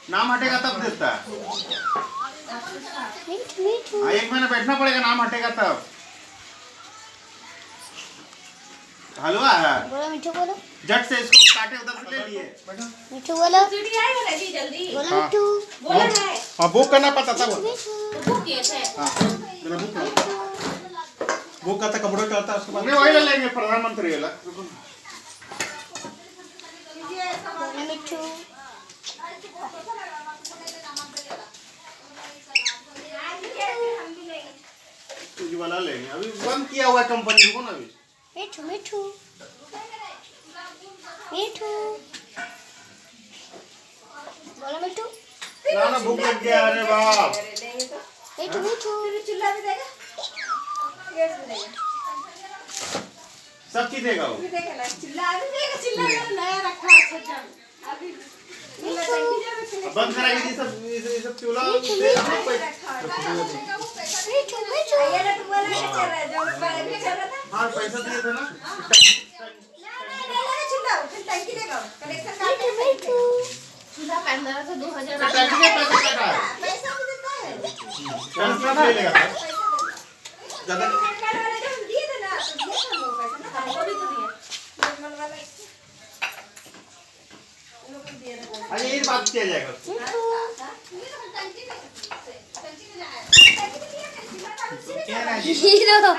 नाम हटेगा तब देता। मिठू। 1 महीना बैठना पड़ेगा, नाम हटेगा तब। हलवा है, बोलो मिठू बोलो। झट से इसको काटे उधर से ले लिए। मिठू बोलो। सीढ़ी आएगा जी जल्दी। बोलो हाँ। मिठू। बोला है हाँ बुक करना पड़ता था। मिठू। तो बुक किए थे। हाँ मेरा बुक करता कंप्यूटर करता उसके बाद वही ले लेंगे प्रधानमंत्री वाला। बोलो मिठू। वाला लेंगे, अभी बंद किया हुआ है कंपनी को ना अभी। मिठू मिठू मिठू। बोलो मिठू। ना भूख लग गया। अरे बाप, मिठू मिठू। चूल्हा भी देगा, गैस भी देगा, सब चीज देगा वो। भी देगा ना, चूल्हा भी देगा। चूल्हा नया रखा है अच्छा अभी चूल्हा टंकी जो रखे अब बंद कराएंगे ये सब चूल्हा मिठू, से मिठू। हम पैसा। मिठू मिठू। ये ना तुम्हारा नहीं चल रहा है, जो पहले चल रहा था। हाँ पैसा दिए थे ना। ना चूल्हा फिर टंकी देगा, कनेक्शन काट मिठू मिठू। चूल्हा 15 से 2000 टैक्सी का पैसा क्या है? पैसा भी देता है। ट्रांसफर ले लेगा सर। ज्यादा कार्ड वाले जो हम दिए थे ना, तो दिया था वो पैसा ना, हमको भी तो दिया नॉर्मल वाला इन लोग को दिया था। अच्छा ये बात किया जाएगा। टंकी में जाए, टंकी में दिया, क्या है? हीरो।